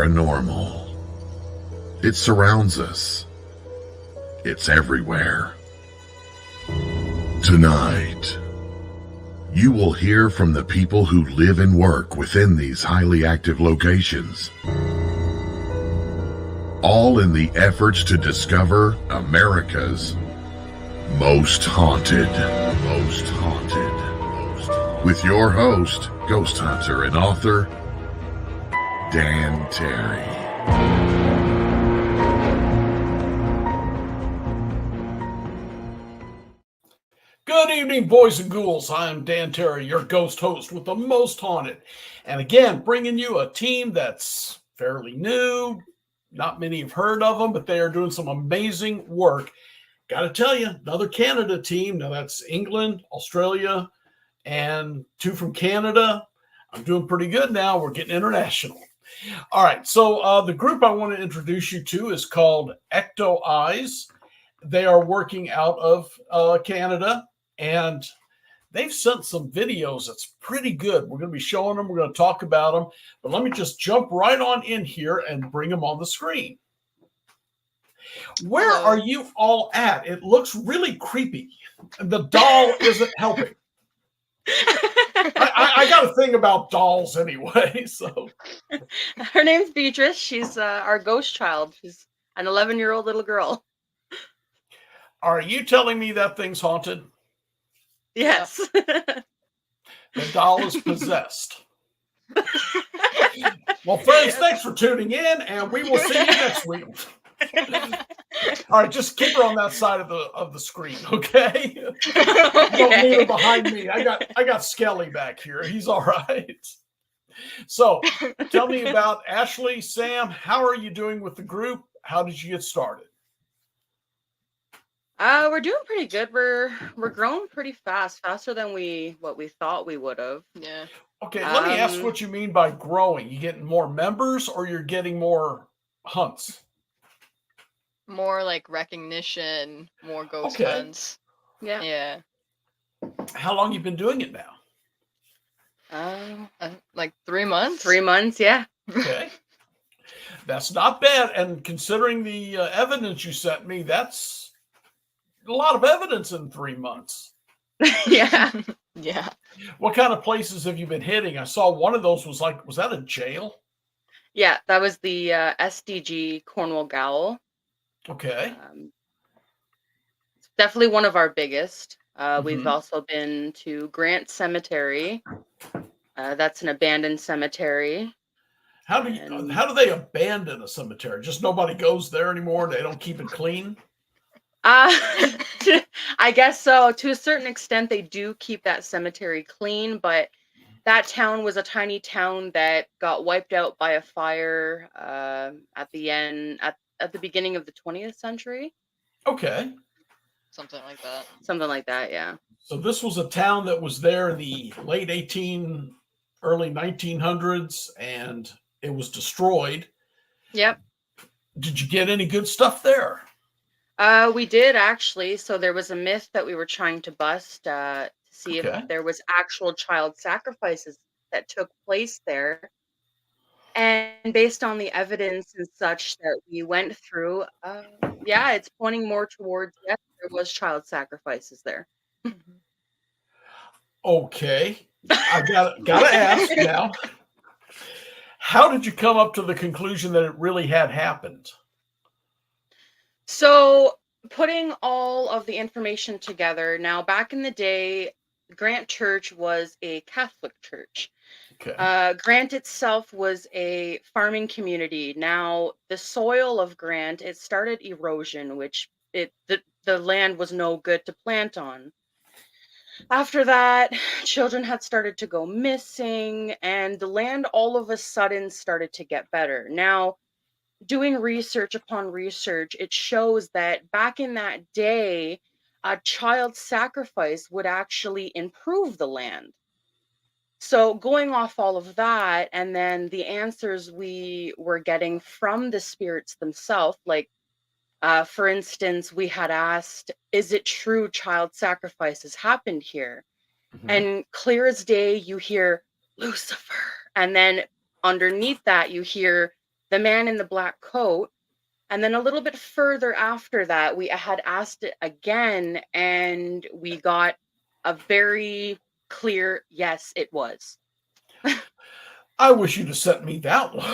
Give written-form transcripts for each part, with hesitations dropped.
paranormal. It surrounds us. It's everywhere. Tonight, you will hear from the people who live and work within these highly active locations, all in the efforts to discover America's most haunted. With your host, ghost hunter and author, Dan Terry. Good evening, boys and ghouls. I am Dan Terry, your ghost host with the most haunted. And again, bringing you a team that's fairly new. Not many have heard of them, but they are doing some amazing work. Got to tell you, another Canada team. Now that's England, Australia, and 2 from Canada. I'm doing pretty good now. We're getting international. All right, so the group I want to introduce you to is called EctoEyes. They are working out of Canada, and they've sent some videos that's pretty good. We're going to be showing them. We're going to talk about them. But let me just jump right on in here and bring them on the screen. Where are you all at? It looks really creepy. The doll isn't helping. I got a thing about dolls anyway. So her name's Beatrice. She's our ghost child. She's an 11-year-old little girl. Are you telling me that thing's haunted? Yes. The doll is possessed. Well, friends, thanks for tuning in, and we will see you next week. All right, just keep her on that side of the screen, okay? Don't need her behind me. I got Skelly back here. He's all right. So, tell me about Ashley, Sam. How are you doing with the group? How did you get started? We're doing pretty good. We're growing pretty fast, faster than what we thought we would have. Yeah. Okay, let me ask what you mean by growing. You getting more members or you're getting more hunts? More like recognition, more ghost hunts. Yeah. Yeah. How long you been doing it now? Like 3 months. 3 months, yeah. Okay. That's not bad. And considering the evidence you sent me, that's a lot of evidence in 3 months. Yeah. Yeah. What kind of places have you been hitting? I saw one of those was that a jail? Yeah, that was the SDG Cornwall Gaol. Okay. It's definitely one of our biggest. We've also been to Grant Cemetery. That's an abandoned cemetery. How do they abandon a cemetery? Just nobody goes there anymore? They don't keep it clean? I guess so. To a certain extent, they do keep that cemetery clean, but that town was a tiny town that got wiped out by a fire at the beginning of the 20th century. Okay. Something like that. Something like that, yeah. So this was a town that was there in the late early 1900s, and it was destroyed. Yep. Did you get any good stuff there? We did actually. So there was a myth that we were trying to bust to see if there was actual child sacrifices that took place there. And based on the evidence and such that we went through, it's pointing more towards, yes, there was child sacrifices there. Okay. I gotta ask now. How did you come up to the conclusion that it really had happened? So putting all of the information together, now back in the day, Grant Church was a Catholic church. Okay. Grant itself was a farming community. Now the soil of Grant, it started erosion, which the land was no good to plant on. After that, children had started to go missing, and the land all of a sudden started to get better. Now, doing research upon research, it shows that back in that day, a child sacrifice would actually improve the land. So going off all of that, and then the answers we were getting from the spirits themselves, like, for instance, we had asked, is it true child sacrifices happened here? And clear as day, you hear Lucifer. And then underneath that, you hear the man in the black coat. And then a little bit further after that, we had asked it again, and we got a very clear yes, it was. I wish you'd have sent me that one.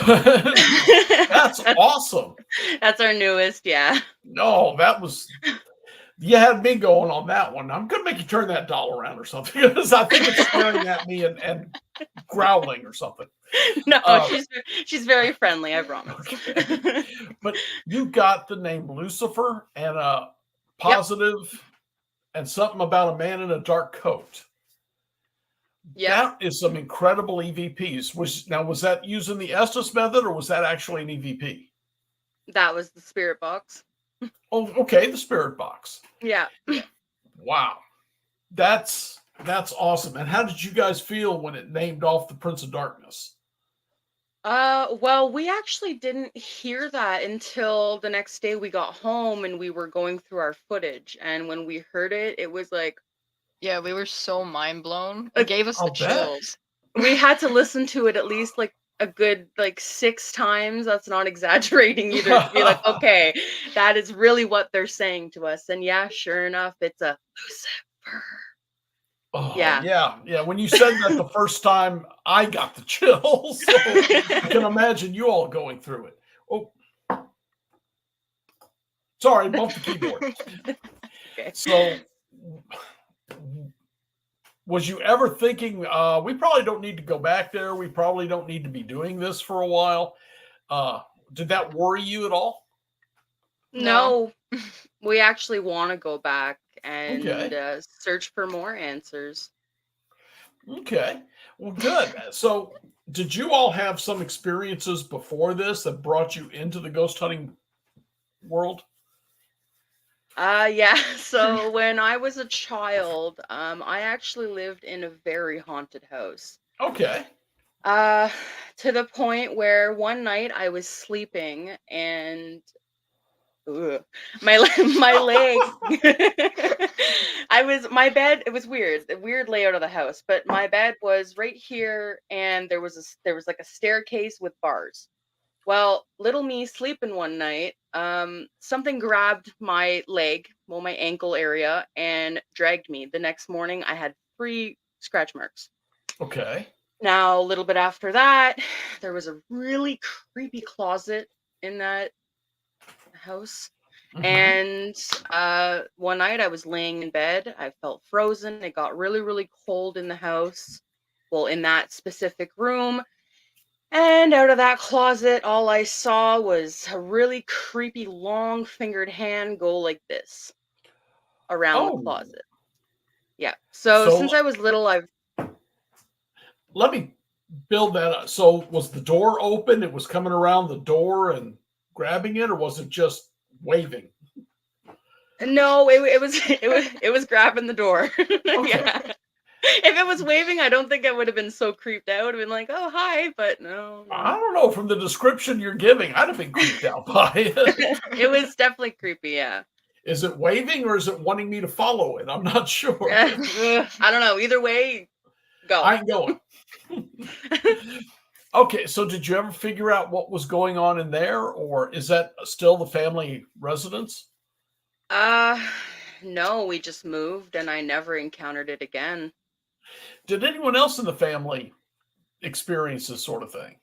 That's awesome. That's our newest, yeah. No, that was, you had me going on that one. I'm going to make you turn that doll around or something, because I think it's staring at me and growling or something. No, she's very friendly, I promise. Okay. But you got the name Lucifer and a positive and something about a man in a dark coat. Yeah. That is some incredible EVPs. Was that using the Estes method, or was that actually an EVP? That was the spirit box. Oh, okay, the spirit box. Yeah. Wow. That's awesome. And how did you guys feel when it named off the Prince of Darkness? Well, we actually didn't hear that until the next day we got home and we were going through our footage. And when we heard it, it was like, yeah, we were so mind blown. It gave us the chills. We had to listen to it at least like a good 6 times. That's not exaggerating either. To be like, okay, that is really what they're saying to us. And yeah, sure enough, it's a Lucifer. Oh, yeah. Yeah. When you said that the first time, I got the chills. So I can imagine you all going through it. Oh, sorry, bumped the keyboard. Okay. So, was you ever thinking, we probably don't need to go back there? We probably don't need to be doing this for a while. Did that worry you at all? No. We actually want to go back and search for more answers. Okay. Well, good. So, did you all have some experiences before this that brought you into the ghost hunting world? Yeah. So when I was a child, I actually lived in a very haunted house. Okay. To the point where one night I was sleeping and my leg my bed, it was weird, the weird layout of the house, but my bed was right here and there was like a staircase with bars. Well, little me sleeping one night, something grabbed my leg, my ankle area, and dragged me. The next morning I had 3 scratch marks. Okay. Now, a little bit after that, there was a really creepy closet in that house. Mm-hmm. And one night I was laying in bed. I felt frozen. It got really, really cold in the house. Well, in that specific room. And out of that closet, all I saw was a really creepy long-fingered hand go like this around the closet. Yeah. So since I was little, let me build that up. So was the door open? It was coming around the door and grabbing it, or was it just waving? No, it was grabbing the door. Okay. Yeah. If it was waving, I don't think I would have been so creeped out. I would have been like, oh, hi, but no. I don't know. From the description you're giving, I'd have been creeped out by it. It was definitely creepy, yeah. Is it waving or is it wanting me to follow it? I'm not sure. I don't know. Either way, go. I ain't going. Okay, so did you ever figure out what was going on in there, or is that still the family residence? No, we just moved and I never encountered it again. Did anyone else in the family experience this sort of thing?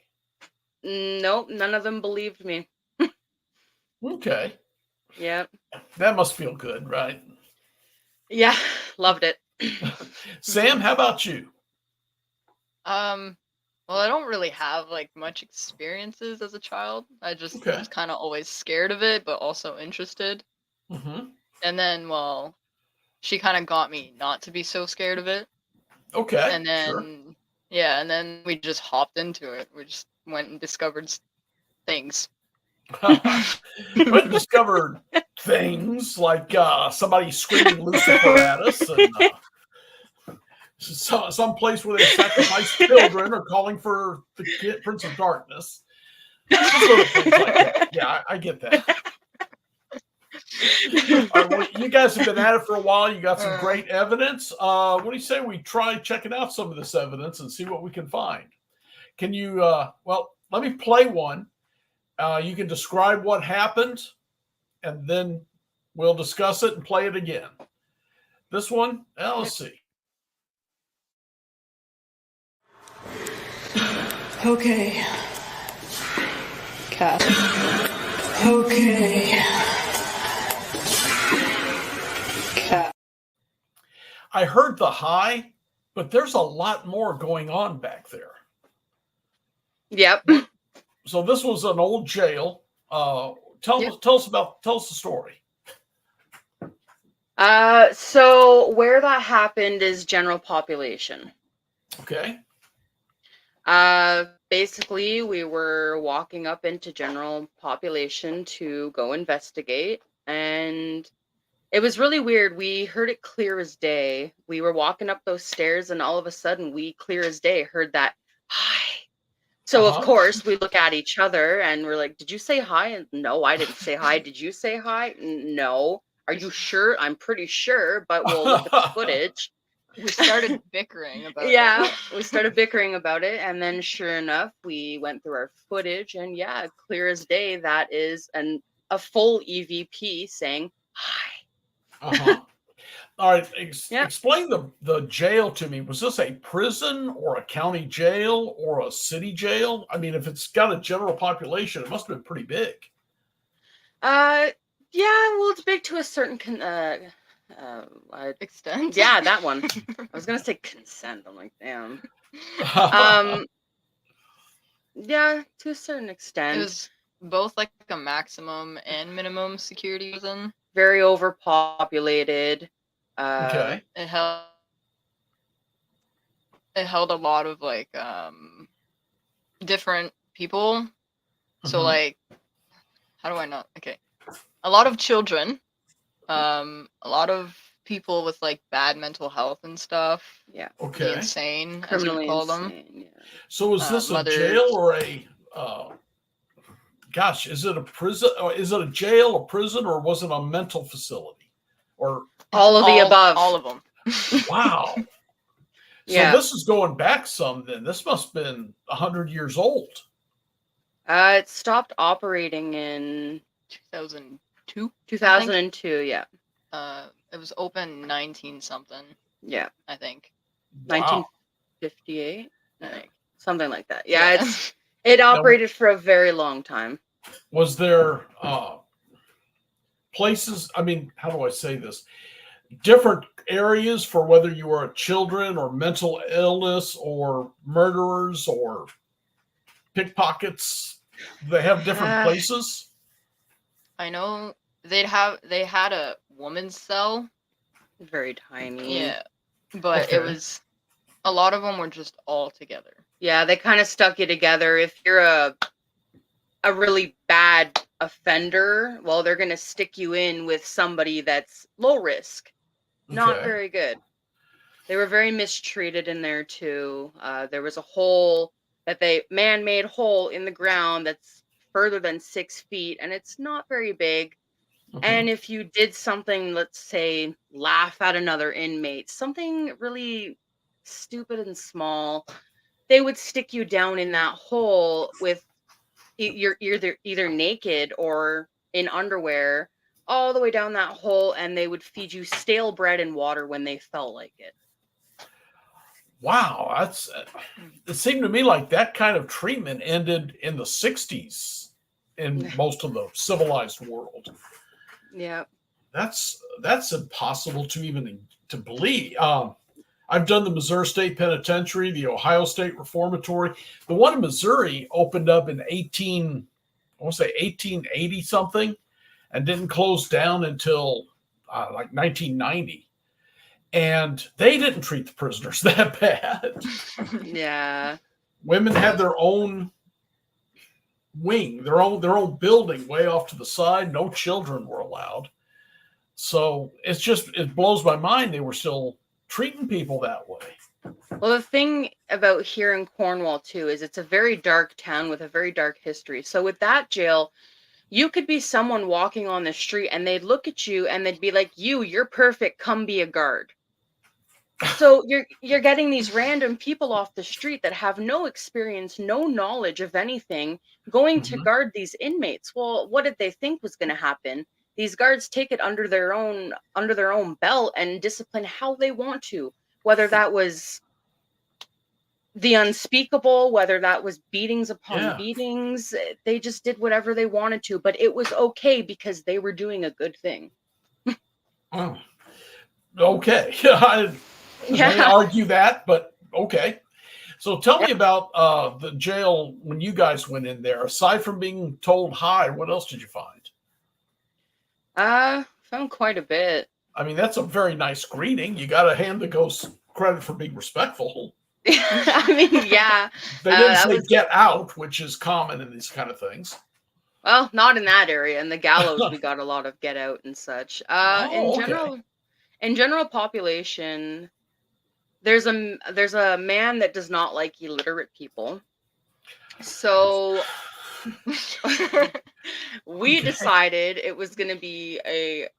Nope, none of them believed me. Okay. Yeah. That must feel good, right? Yeah, loved it. Sam, how about you? Well, I don't really have much experiences as a child. I just was kind of always scared of it, but also interested. Mm-hmm. And then, well, she kind of got me not to be so scared of it. Okay. And then, and then we just hopped into it. We just went and discovered things. Went and discovered things like somebody screaming Lucifer at us, and some place where they sacrifice children or calling for the Prince of Darkness. Little things like that. Yeah, I get that. All right, well, you guys have been at it for a while. You got some great evidence. What do you say we try checking out some of this evidence and see what we can find? Can you, well, let me play one. You can describe what happened, and then we'll discuss it and play it again. This one, let's see. Okay. Cat. Okay. Cat. I heard the high, but there's a lot more going on back there. Yep. So this was an old jail. Tell us the story. So where that happened is general population. Okay. Basically, we were walking up into general population to go investigate, and it was really weird. We heard it clear as day. We were walking up those stairs, and all of a sudden, we clear as day heard that hi. So of course, we look at each other and we're like, "Did you say hi?" And no, I didn't say hi. Did you say hi? No. Are you sure? I'm pretty sure, but we'll look at the footage. We started bickering about it. Yeah, we started bickering about it, and then sure enough, we went through our footage, and yeah, clear as day, that is a full EVP saying hi. All right, explain the jail to me. Was this a prison or a county jail or a city jail? I mean, if it's got a general population, it must have been pretty big. Yeah, well, it's big to a certain extent. Yeah, that one. I was gonna say consent. I'm like, damn. Yeah, to a certain extent. It was both like a maximum and minimum security prison. Very overpopulated. Okay. It held a lot of like different people. So like, how do I not? Okay, a lot of children. A lot of people with like bad mental health and stuff. Yeah. Okay. The insane, Criminally as we call them. Yeah. So is this a jail or a? Gosh, is it a prison? Or is it a jail, a prison, or was it a mental facility? Or all of the above? All of them. Wow. So this is going back some. Then this must have been 100 years old. It stopped operating in 2002. 2002. Yeah. It was open 19 something. Yeah. I think. Wow. 1958. Something like that. Yeah. It operated for a very long time. Was there places? I mean, how do I say this? Different areas for whether you were children or mental illness or murderers or pickpockets. They have different places. I know they had a woman's cell. Very tiny. Yeah, but it was a lot of them were just all together. Yeah, they kind of stuck you together. If you're a really bad offender, well, they're going to stick you in with somebody that's low risk. Not very good. They were very mistreated in there too. There was a hole that man-made hole in the ground that's further than 6 feet, and it's not very big. And if you did something, let's say, laugh at another inmate, something really stupid and small, they would stick you down in that hole with you're either naked or in underwear all the way down that hole, and they would feed you stale bread and water when they felt like it. Wow, it seemed to me like that kind of treatment ended in the 60s in most of the civilized world. Yeah. That's impossible to even to believe. I've done the Missouri State Penitentiary, the Ohio State Reformatory. The one in Missouri opened up in 1880 something, and didn't close down until like 1990. And they didn't treat the prisoners that bad. Yeah. Women had their own wing, their own building way off to the side. No children were allowed. So it blows my mind they were still treating people that way. Well, the thing about here in Cornwall too is it's a very dark town with a very dark history. So with that jail, you could be someone walking on the street and they'd look at you and they'd be like, you're perfect, come be a guard. So you're getting these random people off the street that have no experience, no knowledge of anything, going to Mhm. guard these inmates. Well, what did they think was going to happen? These guards take it under their own belt and discipline how they want to, whether that was the unspeakable, whether that was beatings upon Yeah. beatings, they just did whatever they wanted to, but it was okay because they were doing a good thing. Oh, okay. I may Yeah. argue that, but okay. So tell Yeah. me about the jail when you guys went in there. Aside from being told hi, what else did you find? Found quite a bit. I mean, that's a very nice greeting. You got to hand the ghosts credit for being respectful. I mean, yeah. They didn't That say was get out, which is common in these kind of things. Well, not in that area. In the gallows, we got a lot of get out and such. Oh, okay. In general population, there's a man that does not like illiterate people. So we Okay. decided it was going to be a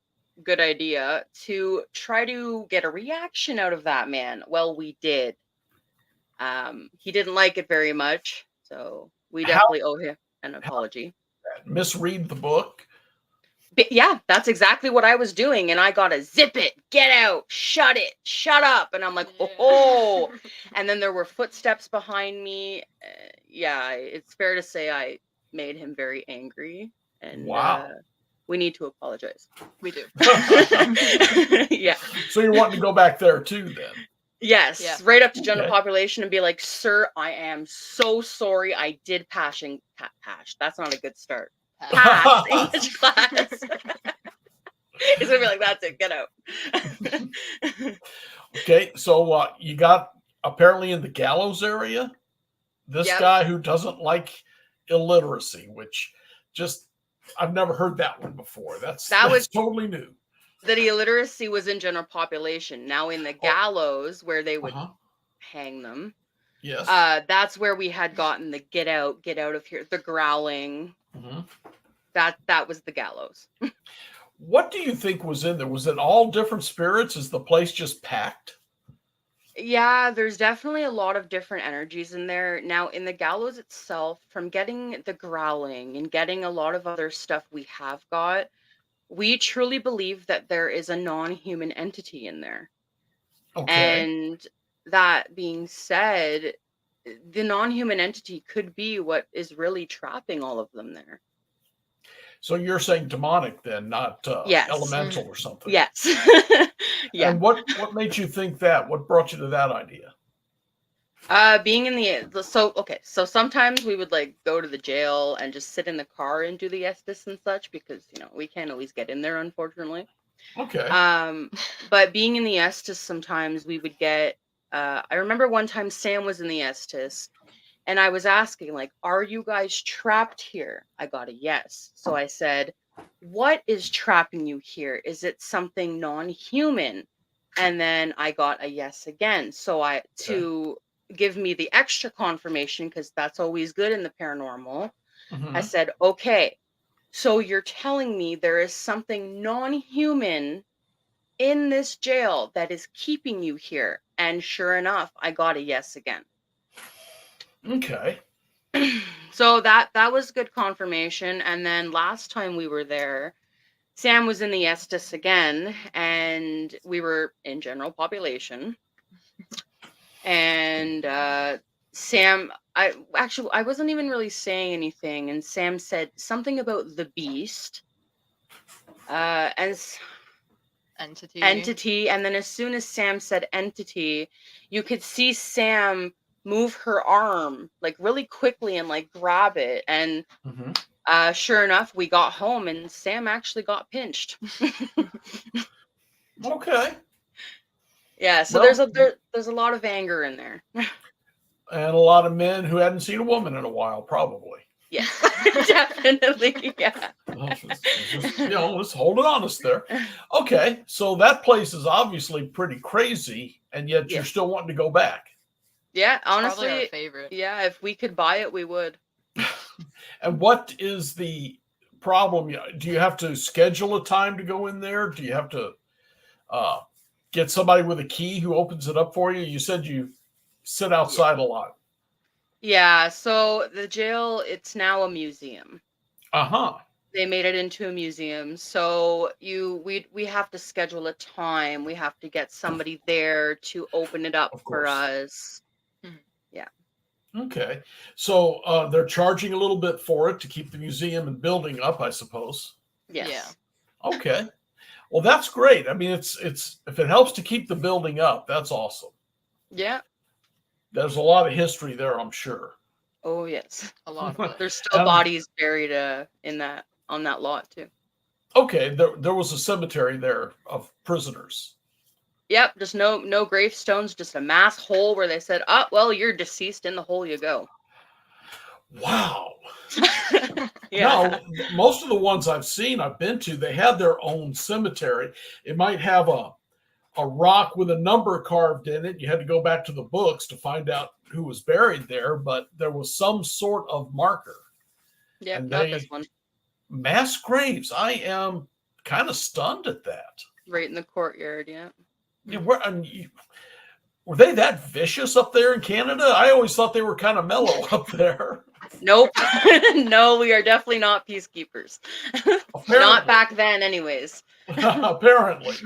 good idea to try to get a reaction out of that man. Well, we did. He didn't like it very much, so we How definitely owe him an apology. misread the book? But yeah, that's exactly what I was doing. And I got to zip it, get out, shut it, shut up. And I'm like, oh. And then there were footsteps behind me. Yeah, it's fair to say I made him very angry. And Wow. we need to apologize. We do. Yeah. So you're wanting to go back there too, then? Yes. Yeah. Right up to general Okay. population and be like, sir, I am so sorry. I did pass. That's not a good start. Pass English class. It's gonna be like, that's it, get out. Okay, so you got apparently in the gallows area this Yep. guy who doesn't like illiteracy, which just I've never heard that one before. That's was totally new. that illiteracy was in general population. Now in the gallows where they would hang them, Yes. that's where we had gotten the get out of here, the growling. Mhm. That was the gallows. What do you think was in there? Was it all different spirits? Is the place just packed? Yeah, there's definitely a lot of different energies in there. Now, in the gallows itself, from getting the growling and getting a lot of other stuff we have got, we truly believe that there is a non-human entity in there. Okay. And that being said, the non-human entity could be what is really trapping all of them there. So you're saying demonic then, not Yes. elemental or something? Yes. Yeah. And what made you think that? What brought you to that idea? Being in so sometimes we would like go to the jail and just sit in the car and do the Estes and such because we can't always get in there, unfortunately. Okay. But being in the Estes, sometimes we would get I remember one time Sam was in the Estes and I was asking, like, are you guys trapped here? I got a yes. So I said, what is trapping you here? Is it something non-human? And then I got a yes again. So to give me the extra confirmation, because that's always good in the paranormal, I said, okay, so you're telling me there is something non-human in this jail that is keeping you here. And sure enough, I got a yes again. Okay. So that was good confirmation. And then last time we were there, Sam was in the Estes again, and we were in general population. And Sam, I wasn't even really saying anything, and Sam said something about the beast, and entity, and then as soon as Sam said entity, you could see Sam move her arm like really quickly and like grab it, and sure enough, we got home and Sam actually got pinched. Okay. Yeah, so there's a lot of anger in there. And a lot of men who hadn't seen a woman in a while, probably. Yes, definitely. Yeah. Let's hold it honest there. Okay, so that place is obviously pretty crazy, and yet you're still wanting to go back. Yeah, honestly, it's probably our favorite. Yeah, if we could buy it, we would. And what is the problem? Do you have to schedule a time to go in there? Do you have to get somebody with a key who opens it up for you? You said you sit outside a lot. Yeah, so the jail, it's now a museum. Uh-huh. They made it into a museum. So we have to schedule a time. We have to get somebody there to open it up Of for course. us. Mhm. Yeah. Okay. So they're charging a little bit for it to keep the museum and building up, I suppose. Yes. Yeah. Okay. Well, that's great. I mean, it's if it helps to keep the building up, that's awesome. Yeah. There's a lot of history there, I'm sure. Oh yes. A lot of it. There's still bodies buried on that lot too. Okay, there was a cemetery there of prisoners. Yep, just no gravestones, just a mass hole where they said, "Oh, well, you're deceased. In the hole you go." Wow. Yeah. No, most of the ones I've been to, they have their own cemetery. It might have a rock with a number carved in it. You had to go back to the books to find out who was buried there, but there was some sort of marker. Yeah, And not this one. mass graves. I am kind of stunned at that. Right in the courtyard, yeah. Yeah, were they that vicious up there in Canada? I always thought they were kind of mellow up there. Nope. No, we are definitely not peacekeepers. Not back then, anyways. Apparently.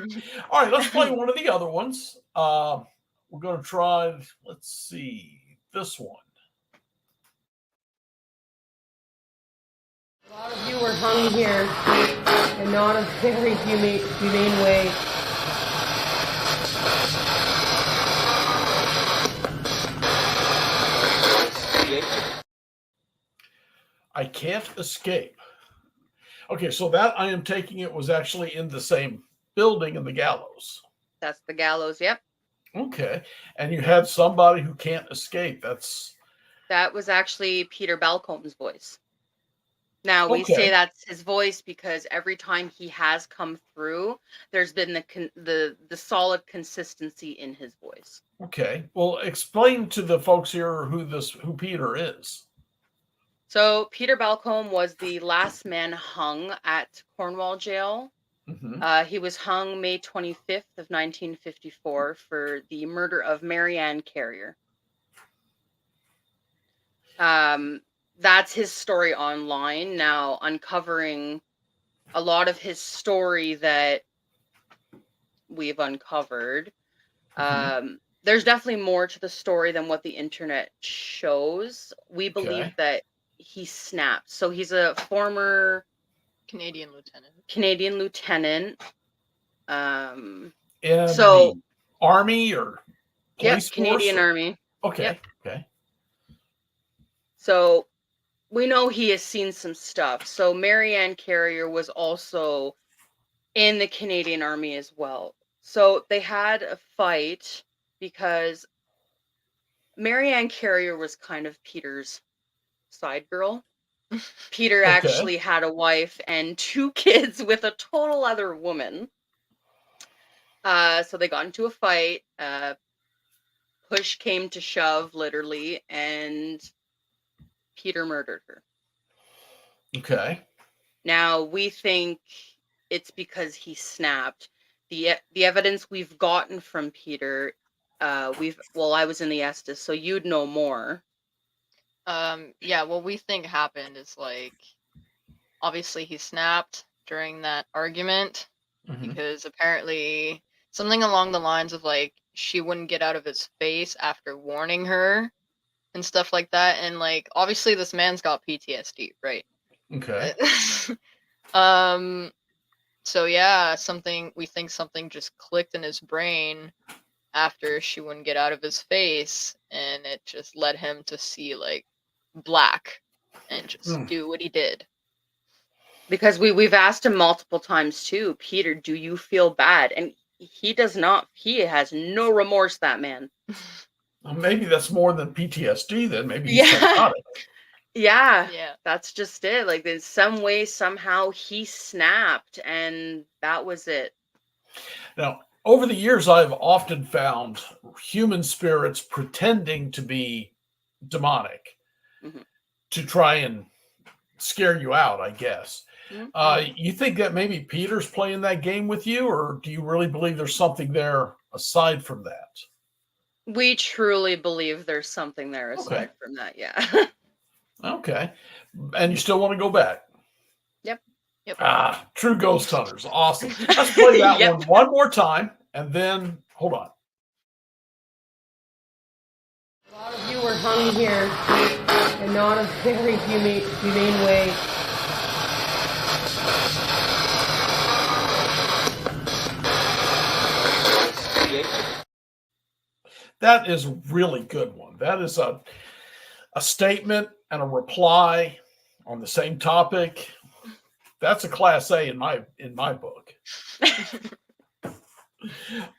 All right, let's play one of the other ones. We're going to try, let's see, this one. A lot of you were hung here, and not a very humane way. I can't escape. Okay, so that I am taking it was actually in the same building in the gallows. That's the gallows, yep. Okay, and you had somebody who can't escape. That was actually Peter Balcomb's voice. Now, we say that's his voice because every time he has come through, there's been the solid consistency in his voice. Okay, well, explain to the folks here who Peter is. So Peter Balcombe was the last man hung at Cornwall Jail. Mm-hmm. He was hung May 25th of 1954 for the murder of Mary Ann Carrier. That's his story online. Now, uncovering a lot of his story that we've uncovered, there's definitely more to the story than what the internet shows. We believe that he snapped. So he's a former Canadian lieutenant. In the Army or police force? Canadian Army. Okay. Yep. Okay. So we know he has seen some stuff. So Mary Ann Carrier was also in the Canadian Army as well. So they had a fight because Mary Ann Carrier was kind of Peter's side girl. Peter actually had a wife and 2 kids with a total other woman. So they got into a fight. Push came to shove, literally, and Peter murdered her. Okay. Now, we think it's because he snapped. The evidence we've gotten from Peter, I was in the Estes, so you'd know more. Yeah, what we think happened is obviously he snapped during that argument because apparently something along the lines of she wouldn't get out of his face after warning her and stuff like that. And obviously this man's got PTSD, right? Okay. So yeah, we think something just clicked in his brain after she wouldn't get out of his face, and it just led him to see black and just do what he did. Because we've asked him multiple times too, Peter, do you feel bad? And he does not. He has no remorse, that man. Well, maybe that's more than PTSD then. Maybe he's psychotic. Yeah, that's just it. In some way, somehow he snapped, and that was it. Now, over the years, I've often found human spirits pretending to be demonic to try and scare you out, I guess. You think that maybe Peter's playing that game with you, or do you really believe there's something there aside from that? We truly believe there's something there aside from that. Yeah. Okay. And you still want to go back? Yep. True ghost hunters. Awesome. Let's play that one more time, and then hold on. A lot of you were hung here in not a very humane way. That is a really good one. That is a statement and a reply on the same topic. That's a class A in my book.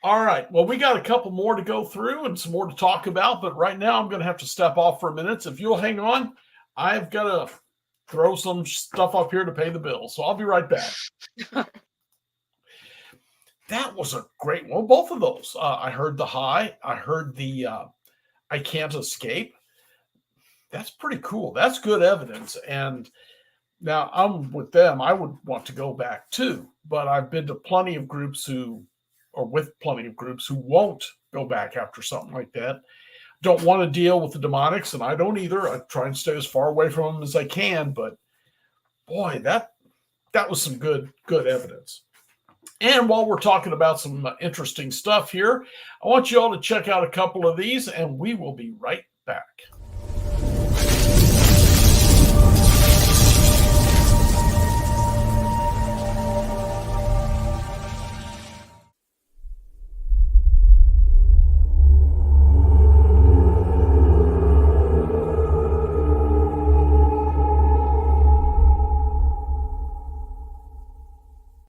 All right. Well, we got a couple more to go through and some more to talk about, but right now I'm going to have to step off for a minute. So if you'll hang on, I've got to throw some stuff up here to pay the bill. So I'll be right back. That was a great one. Both of those. I heard the high. I heard the I can't escape. That's pretty cool. That's good evidence. And now I'm with them. I would want to go back too. But I've been to plenty of groups who won't go back after something like that. Don't want to deal with the demonics, and I don't either. I try and stay as far away from them as I can. But boy, that was some good evidence. And while we're talking about some interesting stuff here, I want you all to check out a couple of these, and we will be right back.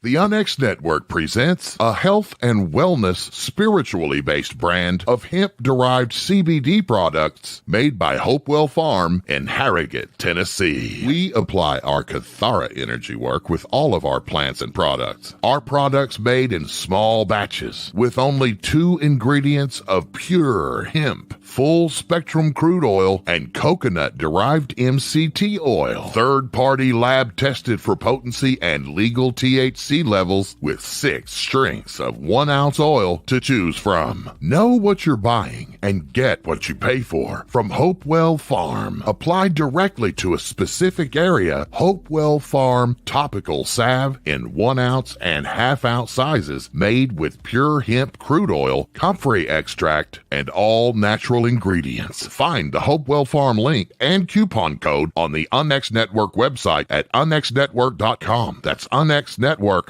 The Onyx Network presents a health and wellness spiritually based brand of hemp-derived CBD products made by Hopewell Farm in Harrogate, Tennessee. We apply our Cathara energy work with all of our plants and products. Our products made in small batches with only 2 ingredients of pure hemp, full spectrum crude oil, and coconut-derived MCT oil. Third-party lab tested for potency and legal THC levels with 6 strengths of 1 ounce oil to choose from. Know what you're buying and get what you pay for from Hopewell Farm. Applied directly to a specific area, Hopewell Farm topical salve in 1 ounce and ½ ounce sizes made with pure hemp crude oil, comfrey extract, and all natural ingredients. Find the Hopewell Farm link and coupon code on the Onyx Network website at onyxnetwork.com. That's onyxnetwork.com.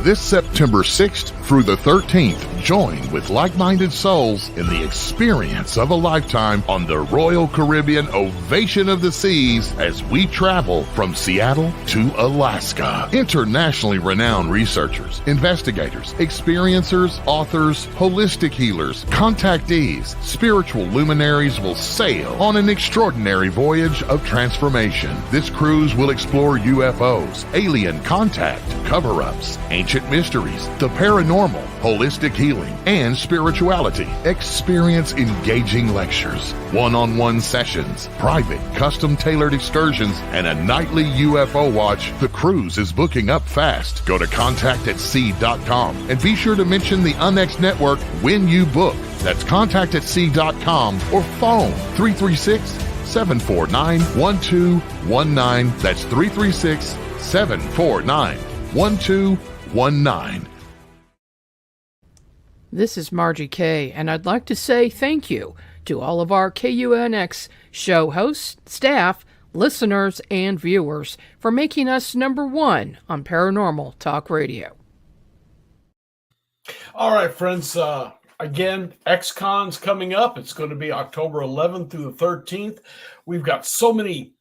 This September 6th through the 13th, join with like-minded souls in the experience of a lifetime on the Royal Caribbean Ovation of the Seas as we travel from Seattle to Alaska. Internationally renowned researchers, investigators, experiencers, authors, holistic healers, contactees, spiritual luminaries will sail on an extraordinary voyage of transformation. This cruise will explore UFOs, alien contact, cover-ups, ancient mysteries, the paranormal, holistic healing, and spirituality. Experience engaging lectures, one-on-one sessions, private, custom-tailored excursions, and a nightly UFO watch. The cruise is booking up fast. Go to contactatsea.com and be sure to mention the Onyx Network when you book. That's contactatsea.com or phone 336-749-1219. That's 336-749-1219. This is Margie Kay, and I'd like to say thank you to all of our KUNX show hosts, staff, listeners, and viewers for making us #1 on Paranormal Talk Radio. All right, friends. Again, XCon's coming up. It's going to be October 11th through the 13th. We've got so many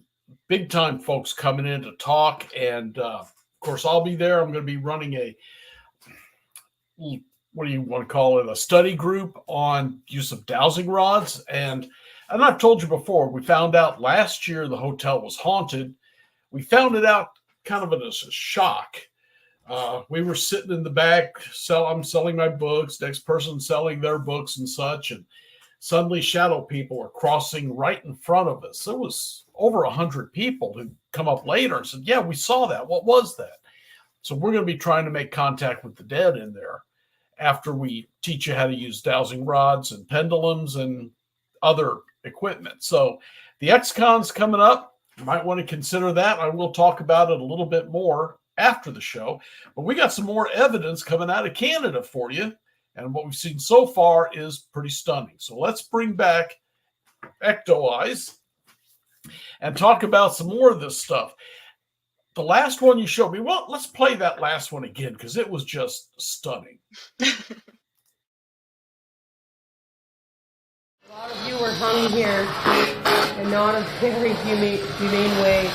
big-time folks coming in to talk, and of course, I'll be there. I'm going to be running what do you want to call it? A study group on use of dowsing rods. And I've told you before, we found out last year the hotel was haunted. We found it out kind of as a shock. We were sitting in the back. I'm selling my books, next person selling their books and such. And suddenly shadow people are crossing right in front of us. There was over 100 people who come up later and said, yeah, we saw that. What was that? So we're going to be trying to make contact with the dead in there after we teach you how to use dowsing rods and pendulums and other equipment. So the XCon's coming up. You might want to consider that. I will talk about it a little bit more after the show. But we got some more evidence coming out of Canada for you. And what we've seen so far is pretty stunning. So let's bring back EctoEyes and talk about some more of this stuff. The last one you showed me, well, let's play that last one again because it was just stunning. A lot of you were hung here in not a very humane way.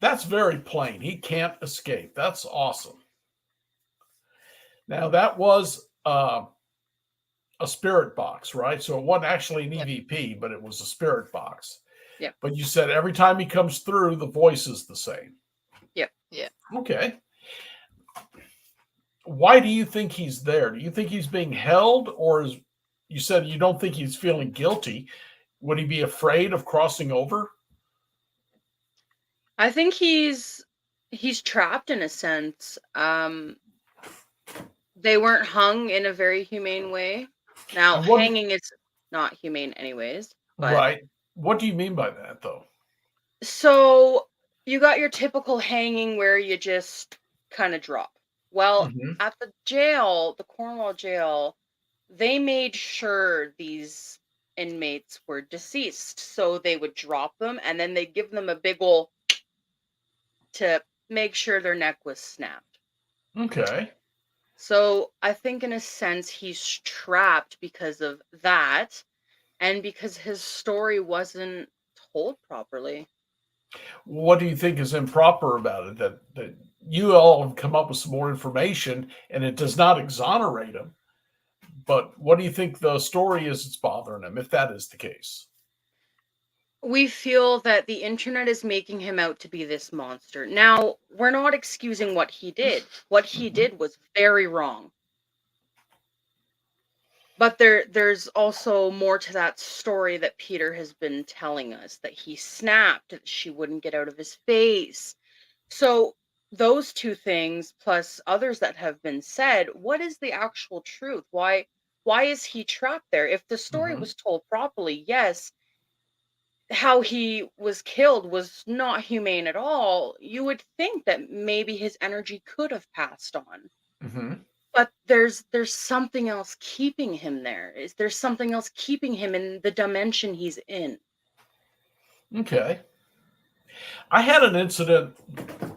That's very plain. He can't escape. That's awesome. Now, that was a spirit box, right? So it wasn't actually an EVP, but it was a spirit box. Yeah. But you said every time he comes through, the voice is the same. Yep. Yeah. Okay. Why do you think he's there? Do you think he's being held, or is you said you don't think he's feeling guilty? Would he be afraid of crossing over? I think he's trapped in a sense. They weren't hung in a very humane way. Now, hanging is not humane anyways. But, right. What do you mean by that, though? So you got your typical hanging where you just kind of drop. Well, at the jail, the Cornwall jail, they made sure these inmates were deceased. So they would drop them and then they'd give them a big ol' to make sure their neck was snapped. Okay. So I think in a sense he's trapped because of that and because his story wasn't told properly. What do you think is improper about it? That you all have come up with some more information and it does not exonerate him. But what do you think the story is that's bothering him, if that is the case? We feel that the internet is making him out to be this monster. Now, we're not excusing what he did. What he did was very wrong. But there's also more to that story that Peter has been telling us, that he snapped, that she wouldn't get out of his face. So those two things, plus others that have been said, what is the actual truth? Why is he trapped there? If the story was told properly, yes, how he was killed was not humane at all. You would think that maybe his energy could have passed on. But there's something else keeping him there. There's something else keeping him in the dimension he's in. Okay. I had an incident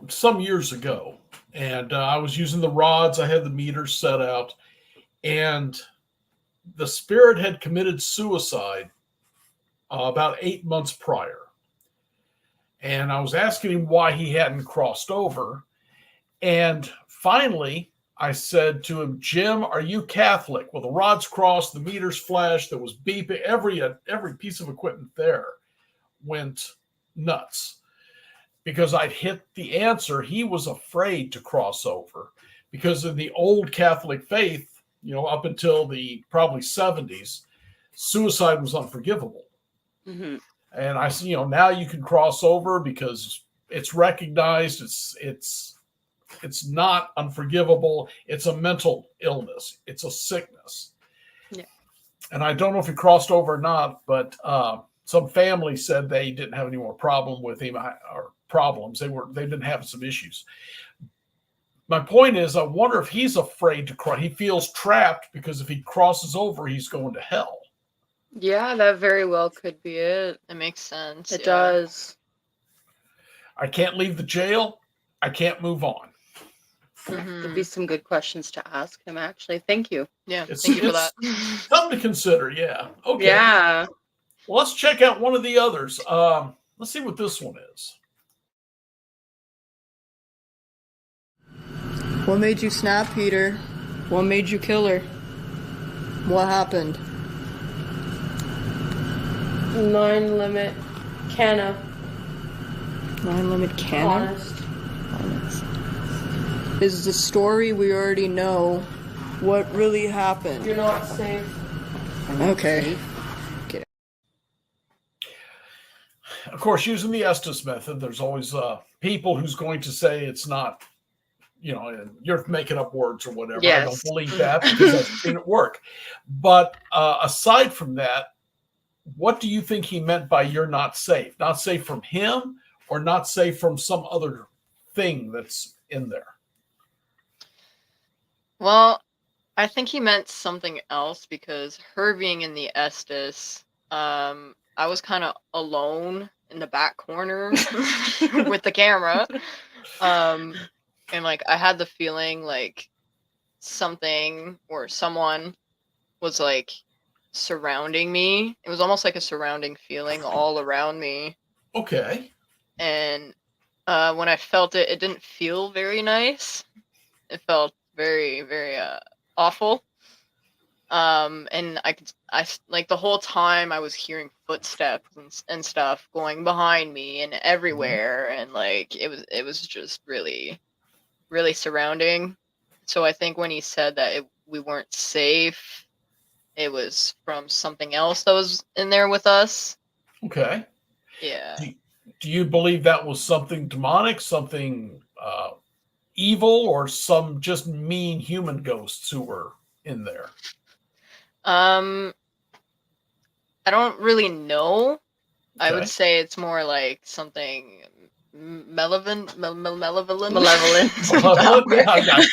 some years ago, and I was using the rods. I had the meters set out, and the spirit had committed suicide about 8 months prior. And I was asking him why he hadn't crossed over. And finally, I said to him, Jim, are you Catholic? Well, the rods crossed, the meters flashed, there was beeping, every piece of equipment there went nuts. Because I'd hit the answer, he was afraid to cross over. Because in the old Catholic faith, up until the probably 70s, suicide was unforgivable. And I said, now you can cross over because it's recognized. It's not unforgivable. It's a mental illness. It's a sickness. Yeah. And I don't know if he crossed over or not, but some family said they didn't have any more problem with him or problems. They've been having some issues. My point is, I wonder if he's afraid to cross. He feels trapped because if he crosses over, he's going to hell. Yeah, that very well could be it. It makes sense. It does. I can't leave the jail. I can't move on. There'd be some good questions to ask him, actually. Thank you. Yeah, thank you for that. Something to consider, yeah. Okay. Yeah. Well, let's check out one of the others. Let's see what this one is. What made you snap, Peter? What made you kill her? What happened? 9 limit canna. 9 limit cannon? Honest. Is the story we already know what really happened? You're not safe. Okay. Of course, using the Estes method, there's always people who's going to say it's not, and you're making up words or whatever. I don't Yes. believe that because I've seen it work. But aside from that, what do you think he meant by you're not safe? Not safe from him or not safe from some other thing that's in there? Well, I think he meant something else because her being in the Estes, I was kind of alone in the back corner with the camera. And like I had the feeling like something or someone was like surrounding me. It was almost like a surrounding feeling all around me. Okay. And when I felt it, it didn't feel very nice. It felt very, very awful. And I like the whole time I was hearing footsteps and stuff going behind me and everywhere, and like it was just really, really surrounding. So I think when he said that we weren't safe, it was from something else that was in there with us. Okay. Yeah. Do you believe that was something demonic, something evil, or some just mean human ghosts who were in there? I don't really know. Okay. I would say it's more like something malevolent. Malevolent. I got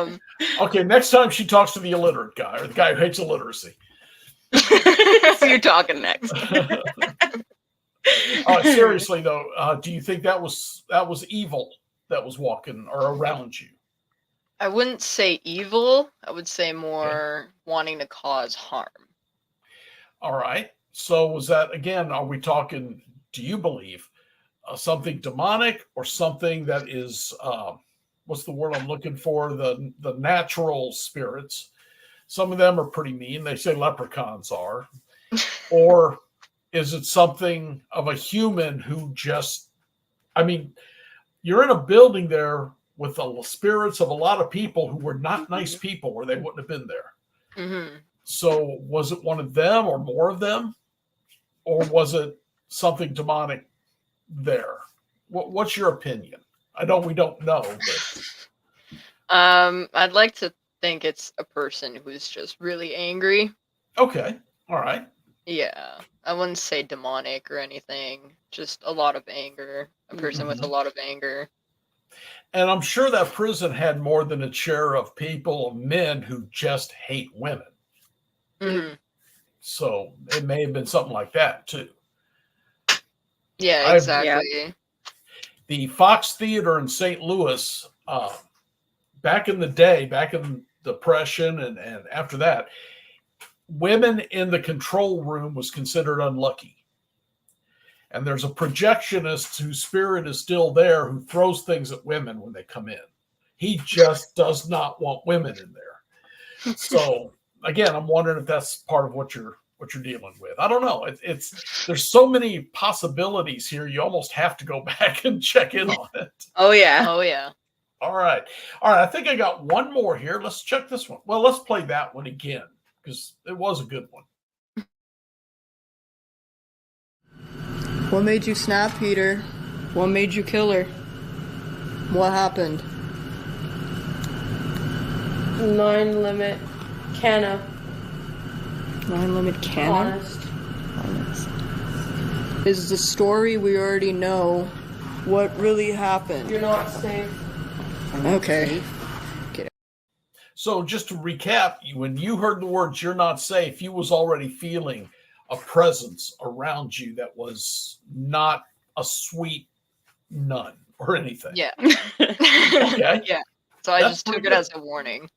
you. Okay, next time she talks to the illiterate guy or the guy who hates illiteracy. So you're talking next. Seriously though, do you think that was evil that was walking or around you? I wouldn't say evil. I would say more wanting to cause harm. All right. So was that, again, are we talking, do you believe, something demonic or something that is, what's the word I'm looking for? The natural spirits. Some of them are pretty mean. They say leprechauns are. Or is it something of a human who just, I mean, you're in a building there with the spirits of a lot of people who were not nice people, or they wouldn't have been there. Mm-hmm. So was it one of them or more of them? Or was it something demonic there? What's your opinion? I know we don't know, but I'd like to think it's a person who's just really angry. okay. All right. Yeah. I wouldn't say demonic or anything. Just a lot of anger. A person with a lot of anger. And I'm sure that prison had more than its share of people, men who just hate women. Mm-hmm. So it may have been something like that too. Yeah, exactly. The Fox Theater in St. Louis, back in the day, back in the Depression and after that, women in the control room was considered unlucky. And there's a projectionist whose spirit is still there who throws things at women when they come in. He just does not want women in there. So again, I'm wondering if that's part of what you're dealing with. I don't know. It's there's so many possibilities here. You almost have to go back and check in on it. Oh yeah. Oh yeah. All right. I think I got one more here. Let's check this one. Well, let's play that one again because it was a good one. What made you snap, Peter? What made you kill her? What happened? 9 limit canna. 9 limit cannon? Honest. Is the story we already know what really happened? You're not safe. Okay. So just to recap, when you heard the words "you're not safe," you was already feeling a presence around you that was not a sweet nun or anything. Yeah. Okay. Yeah. So I That's just took pretty it good. as a warning.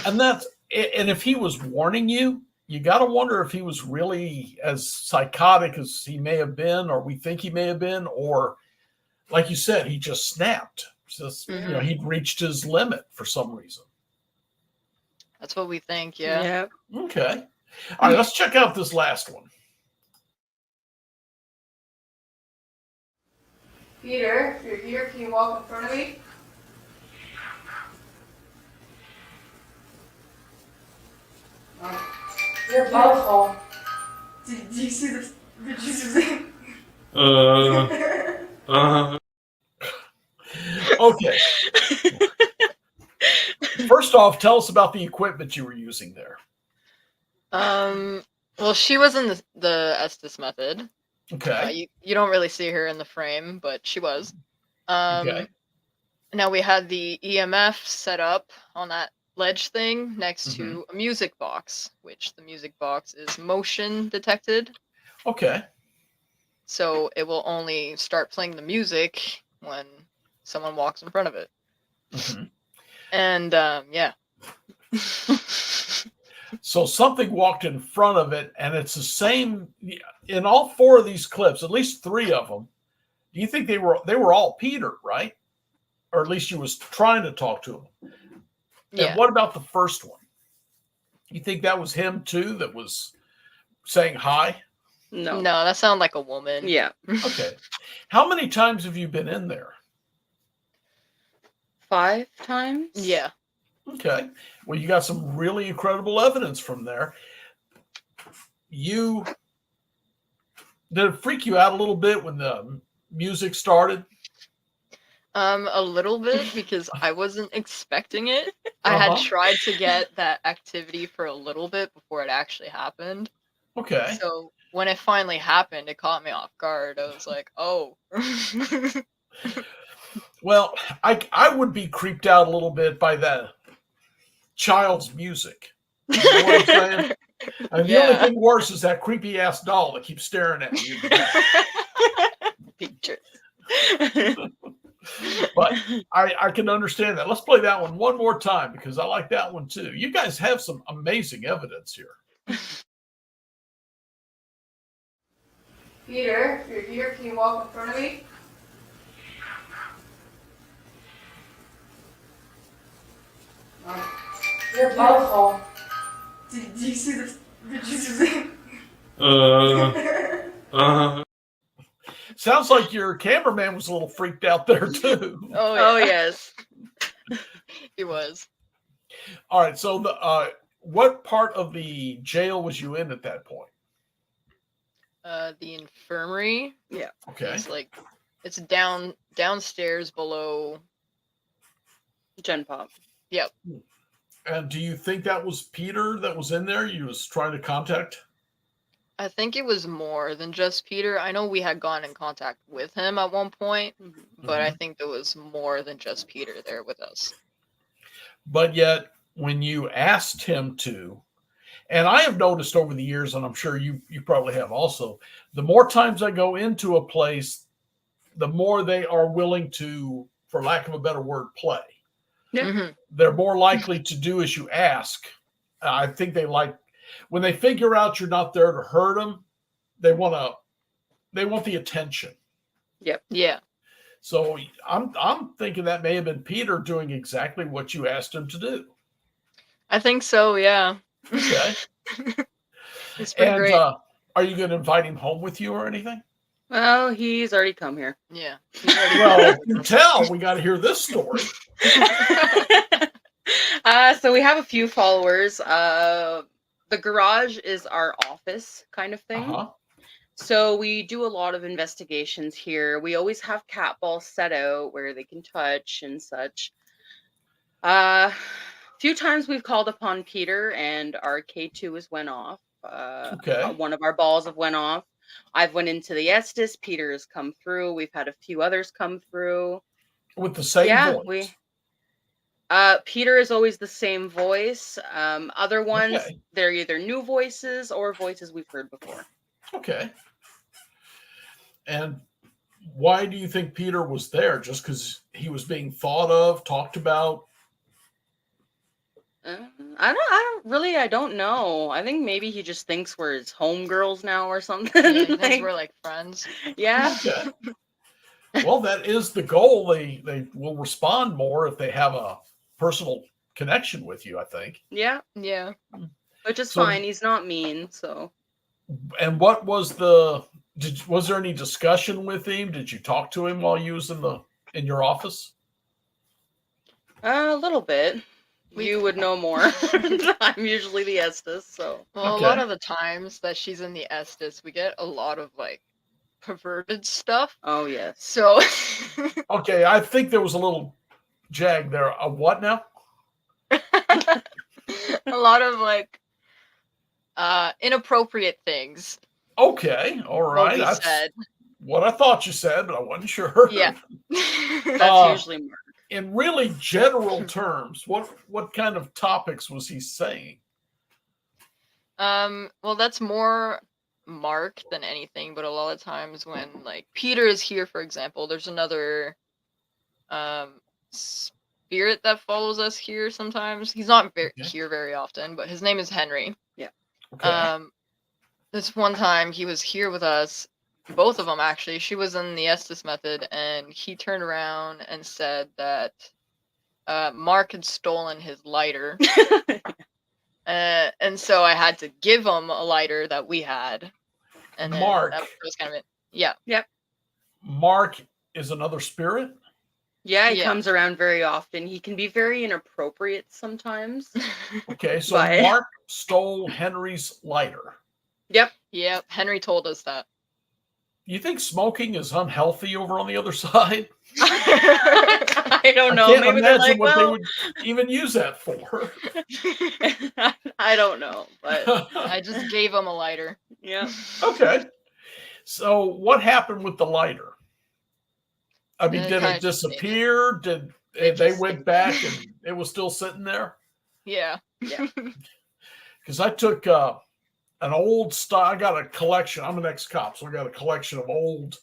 And if he was warning you, you got to wonder if he was really as psychotic as he may have been, or we think he may have been, or like you said, he just snapped. Just, he'd reached his limit for some reason. That's what we think. Yeah. Okay. All right, let's check out this last one. Peter, if you're here, can you walk in front of me? You're powerful. Did you see the Jesus? Okay. First off, tell us about the equipment you were using there. Well, she was in the Estes method. Okay. You don't really see her in the frame, but she was. Okay. Now we had the EMF set up on that ledge thing next Mm-hmm. to a music box, which the music box is motion detected. Okay. So it will only start playing the music when someone walks in front of it. Mm-hmm. And yeah. So something walked in front of it, and it's the same in all four of these clips, at least three of them. Do you think they were all Peter, right? Or at least you was trying to talk to him. Yeah. And what about the first one? You think that was him too that was saying hi? No. No, that sounded like a woman. Yeah. Okay. How many times have you been in there? 5 times? Yeah. Okay. Well, you got some really incredible evidence from there. Did it freak you out a little bit when the music started? A little bit, because I wasn't expecting it. I had tried to get that activity for a little bit before it actually happened. Okay. So when it finally happened, it caught me off guard. I was like, oh. Well, I would be creeped out a little bit by that child's music. You know what I'm saying? And the only thing worse is that creepy ass doll that keeps staring at you. Pictures. But I can understand that. Let's play that one more time because I like that one too. You guys have some amazing evidence here. Peter, if you're here, can you walk in front of me? You're powerful. Did you see the Jesus? Sounds like your cameraman was a little freaked out there too. Oh, yeah. Oh, yes. He was. All right. So what part of the jail was you in at that point? The infirmary. Yeah. Okay. It's downstairs below Gen Pop. Yep. And do you think that was Peter that was in there you was trying to contact? I think it was more than just Peter. I know we had gone in contact with him at one point, but I think there was more than just Peter there with us. But yet, when you asked him to, and I have noticed over the years, and I'm sure you probably have also, the more times I go into a place, the more they are willing to, for lack of a better word, play. Yeah. Mm-hmm. They're more likely to do as you ask. I think they like when they figure out you're not there to hurt them. They want the attention. Yep. Yeah. So I'm thinking that may have been Peter doing exactly what you asked him to do. I think so. Yeah. Okay. It's pretty great. Are you going to invite him home with you or anything? Well, he's already come here. Yeah. Well, you tell. We got to hear this story. So we have a few followers. The garage is our office kind of thing. So we do a lot of investigations here. We always have cat balls set out where they can touch and such. A few times we've called upon Peter and our K2 has went off. One of our balls have went off. I've went into the Estes. Peter has come through. We've had a few others come through. With the same voice? Peter is always the same voice. Other ones, they're either new voices or voices we've heard before. Okay. And why do you think Peter was there? Just because he was being thought of, talked about? I don't know. I think maybe he just thinks we're his homegirls now or something. Yeah, he thinks we're like friends. Yeah. Okay. Well, that is the goal. They will respond more if they have a personal connection with you, I think. Yeah. Yeah. Which is fine. He's not mean, so. And what was the Was there any discussion with him? Did you talk to him while you was in your office? A little bit. You would know more. I'm usually the Estes, so. Well, Okay. a lot of the times that she's in the Estes, we get a lot of like perverted stuff. Oh yes. So Okay, I think there was a little jag there. A what now? a lot of like inappropriate things. Okay, all What right. we That's said. what I thought you said, but I wasn't sure. Yeah. That's usually Mark. In really general terms, what kind of topics was he saying? Well, that's more Mark than anything, but a lot of times when like Peter is here, for example, there's another spirit that follows us here sometimes. He's not here very often, but his name is Henry. Yeah. Okay. This one time he was here with us, both of them actually. She was in the Estes method, and he turned around and said that Mark had stolen his lighter. And so I had to give him a lighter that we had. And then Mark. that was kind of it. Yeah. Yep. Mark is another spirit? Yeah, he Yeah. comes around very often. He can be very inappropriate sometimes. Okay, so But- Mark stole Henry's lighter. Yep. Yep. Henry told us that. You think smoking is unhealthy over on the other side? I don't know. I can't Maybe they're imagine like, what they well, would even use that for. I don't know, but I just gave him a lighter. yeah. Okay. So what happened with the lighter? I mean, It did kinda it just stayed. disappear? Did It they just went stayed. back and it was still sitting there? Yeah. Because I took an old style. I got a collection. I'm an ex-cop, so I got a collection of old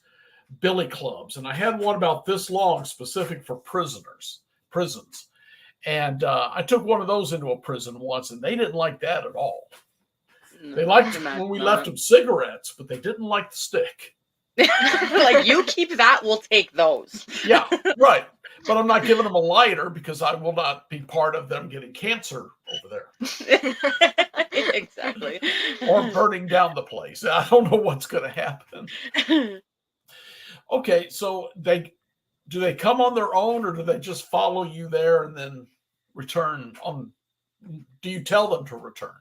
billy clubs, and I had one about this long, specific for prisons. And I took one of those into a prison once, and they didn't like that at all. No, They liked imagine when we not. left them cigarettes, but they didn't like the stick. Like, you keep that, we'll take those. Yeah, right. But I'm not giving them a lighter because I will not be part of them getting cancer over there Exactly. or burning down the place. I don't know what's going to happen. Okay, so do they come on their own, or do they just follow you there and then return on? Do you tell them to return?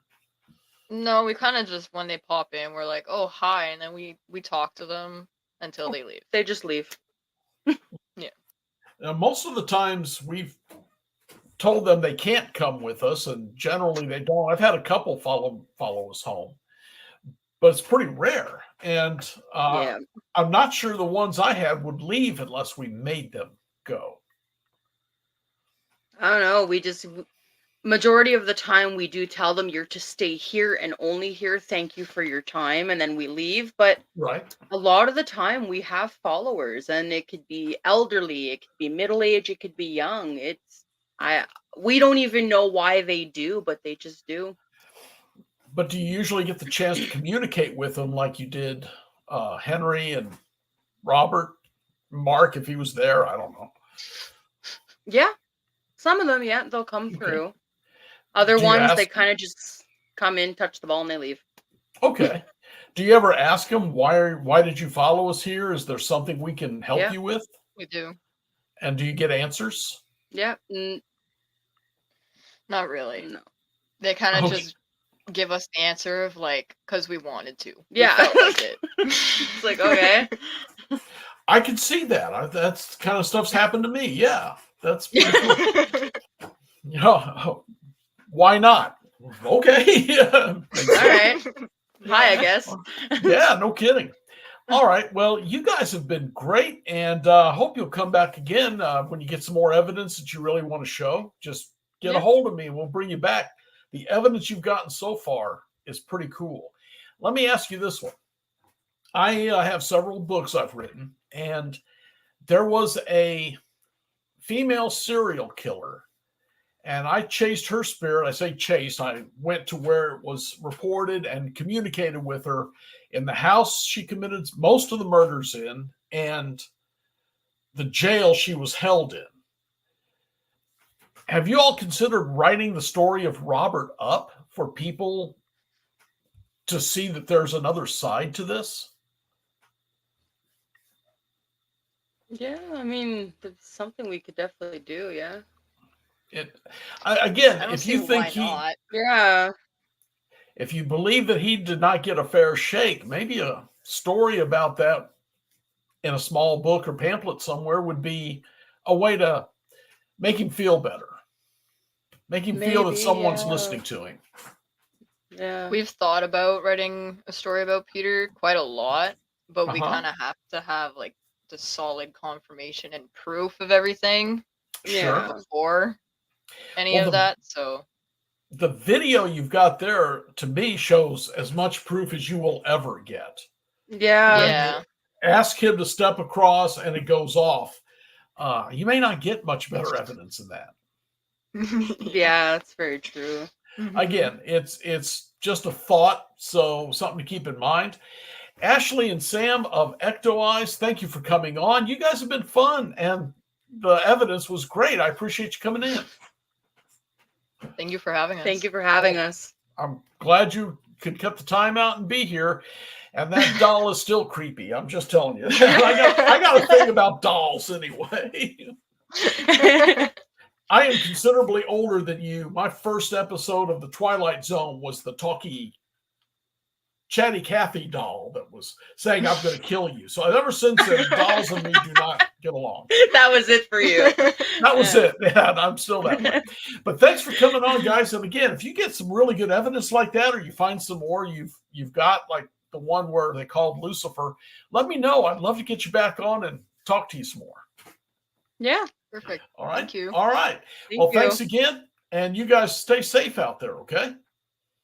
No, we kind of just, when they pop in, we're like, oh, hi. And then we talk to them until they leave. They just leave. Now, most of the times we've told them they can't come with us, and generally they don't. I've had a couple follow us home, but it's pretty rare. And Yeah. I'm not sure the ones I had would leave unless we made them go. I don't know. Majority of the time we do tell them you're to stay here and only here. Thank you for your time. And then we leave. But Right. a lot of the time we have followers, and it could be elderly, it could be middle-aged, it could be young. We don't even know why they do, but they just do. But do you usually get the chance to communicate with them like you did Henry and Robert, Mark, if he was there? I don't know. Yeah. Some of them, yeah, they'll come Okay. through. Other Do you ones, ask they them? kind of just come in, touch the ball, and they leave. Okay. Do you ever ask them why did you follow us here? Is there something we can help Yeah. you with? We do. And do you get answers? Yeah. Not really. No. They kind of Okay. just give us the answer of like, because we wanted to. We Yeah. felt like it. It's like, okay. I can see that. That's kind of stuff's happened to me. Yeah. That's pretty cool. You know, why not? Okay. Yeah. All right. Hi, I guess. Yeah, no kidding. All right. Well, you guys have been great, and hope you'll come back again when you get some more evidence that you really want to show. Just get a Yeah. hold of me, and we'll bring you back. The evidence you've gotten so far is pretty cool. Let me ask you this one. I have several books I've written, and there was a female serial killer, and I chased her spirit. I say chased. I went to where it was reported and communicated with her in the house she committed most of the murders in and the jail she was held in. Have you all considered writing the story of Robert up for people to see that there's another side to this? Yeah, I mean, it's something we could definitely do. Yeah. Again, I don't if see you think why not. Yeah. if you believe that he did not get a fair shake, maybe a story about that in a small book or pamphlet somewhere would be a way to make him feel better, make him feel that Maybe. someone's Yeah. listening to him. Yeah. We've thought about writing a story about Peter quite a lot, but we kind of have to have like the solid confirmation and proof of everything Sure. before any of that. So the video you've got there, to me, shows as much proof as you will ever get. Yeah. yeah, Ask him to step across and it goes off. You may not get much better evidence than that. Yeah, that's very true. Again, it's just a thought, so something to keep in mind. Ashley and Sam of EctoEyes, thank you for coming on. You guys have been fun, and the evidence was great. I appreciate you coming in. Thank you for having us. Thank you for having us. I'm glad you could cut the time out and be here. And that doll is still creepy. I'm just telling you. I got a thing about dolls anyway. I am considerably older than you. My first episode of The Twilight Zone was the talky Chatty Cathy doll that was saying, I'm going to kill you. So ever since then, dolls and me do not get along. That was it for you. That was it. Yeah, I'm still that way. But thanks for coming on, guys. And again, if you get some really good evidence like that, or you find some more you've got, like the one where they called Lucifer, let me know. I'd love to get you back on and talk to you some more. Yeah. Perfect. All right. Thank you. All right. Thanks again. And you guys stay safe out there, okay?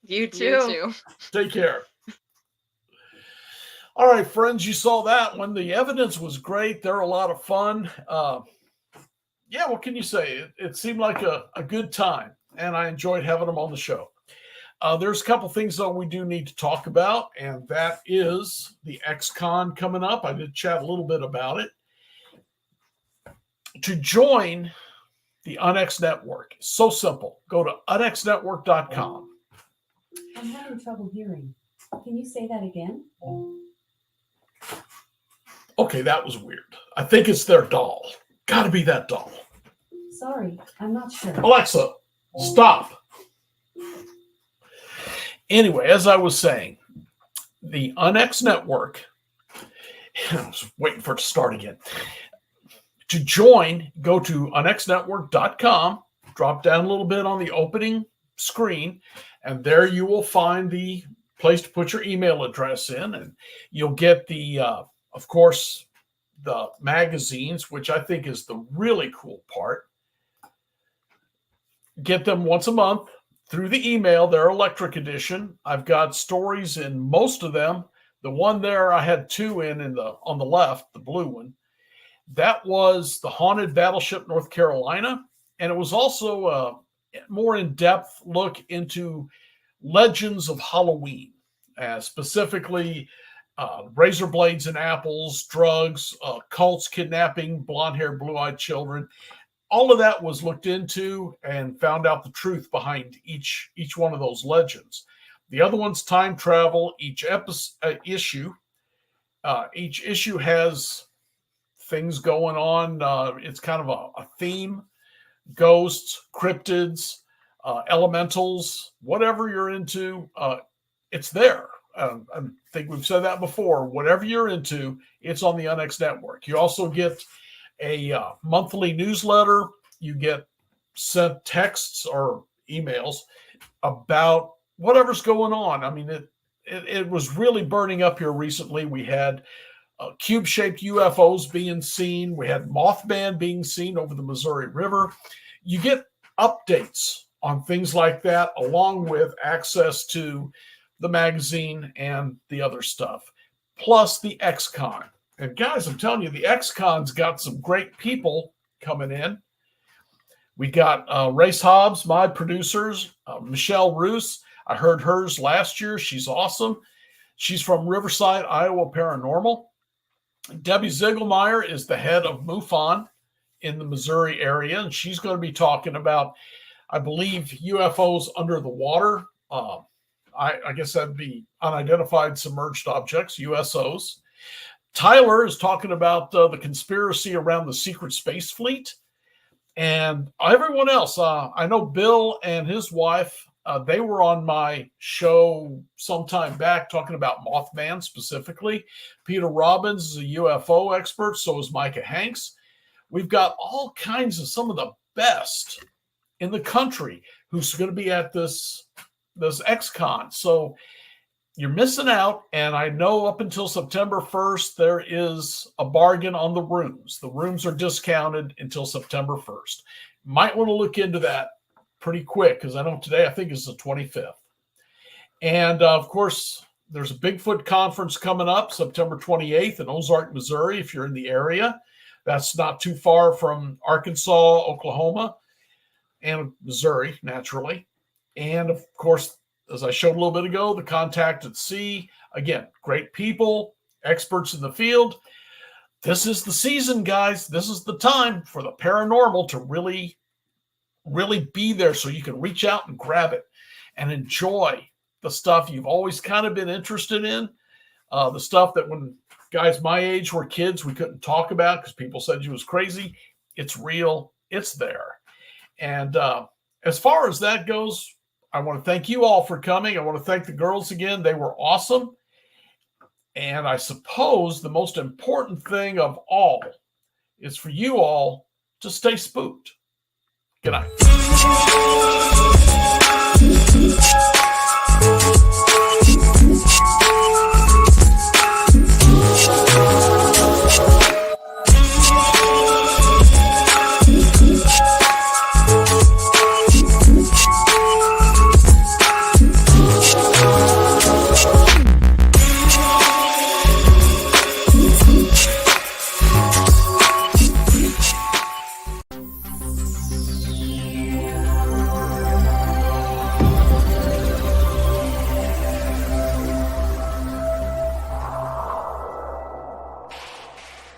You too. You too. Take care. All right, friends, you saw that one. The evidence was great. They're a lot of fun. Yeah, what can you say? It seemed like a good time, and I enjoyed having them on the show. There's a couple things, though, we do need to talk about, and that is the XCon coming up. I did chat a little bit about it. To join the UNX Network, so simple. Go to unxnetwork.com. I'm having trouble hearing. Can you say that again? Okay, that was weird. I think it's their doll. Got to be that doll. Sorry, I'm not sure. Alexa, stop. Anyway, as I was saying, the UNX Network, I was waiting for it to start again. To join, go to unxnetwork.com, drop down a little bit on the opening screen, and there you will find the place to put your email address in, and you'll get the, of course, the magazines, which I think is the really cool part. Get them once a month through the email. They're electric edition. I've got stories in most of them. The one there, I had two in on the left, the blue one. That was the Haunted Battleship North Carolina, and it was also a more in-depth look into legends of Halloween, specifically razor blades and apples, drugs, cults, kidnapping, blonde-haired, blue-eyed children. All of that was looked into and found out the truth behind each one of those legends. The other one's time travel. Each issue has things going on. It's kind of a theme: ghosts, cryptids, elementals, whatever you're into, it's there. I think we've said that before. Whatever you're into, it's on the UNX Network. You also get a monthly newsletter. You get sent texts or emails about whatever's going on. I mean, it was really burning up here recently. We had cube-shaped UFOs being seen. We had Mothman being seen over the Missouri River. You get updates on things like that, along with access to the magazine and the other stuff, plus the XCon. And guys, I'm telling you, the XCon's got some great people coming in. We got Race Hobbs, my producers, Michelle Roos. I heard hers last year. She's awesome. She's from Riverside, Iowa Paranormal. Debbie Ziegelmeyer is the head of MUFON in the Missouri area, and she's going to be talking about, I believe, UFOs under the water. I guess that'd be unidentified submerged objects, USOs. Tyler is talking about the conspiracy around the secret space fleet. And everyone else, I know Bill and his wife, they were on my show sometime back talking about Mothman specifically. Peter Robbins is a UFO expert, so is Micah Hanks. We've got all kinds of some of the best in the country who's going to be at this XCon. So you're missing out. And I know up until September 1st, there is a bargain on the rooms. The rooms are discounted until September 1st. Might want to look into that pretty quick, because I know today, I think, is the 25th. And of course, there's a Bigfoot conference coming up September 28th in Ozark, Missouri, if you're in the area. That's not too far from Arkansas, Oklahoma, and Missouri, naturally. And of course, as I showed a little bit ago, the Contact at Sea. Again, great people, experts in the field. This is the season, guys. This is the time for the paranormal to really, really be there, so you can reach out and grab it and enjoy the stuff you've always kind of been interested in. The stuff that when guys my age were kids, we couldn't talk about because people said you was crazy. It's real. It's there. And as far as that goes, I want to thank you all for coming. I want to thank the girls again. They were awesome. And I suppose the most important thing of all is for you all to stay spooked. Good night.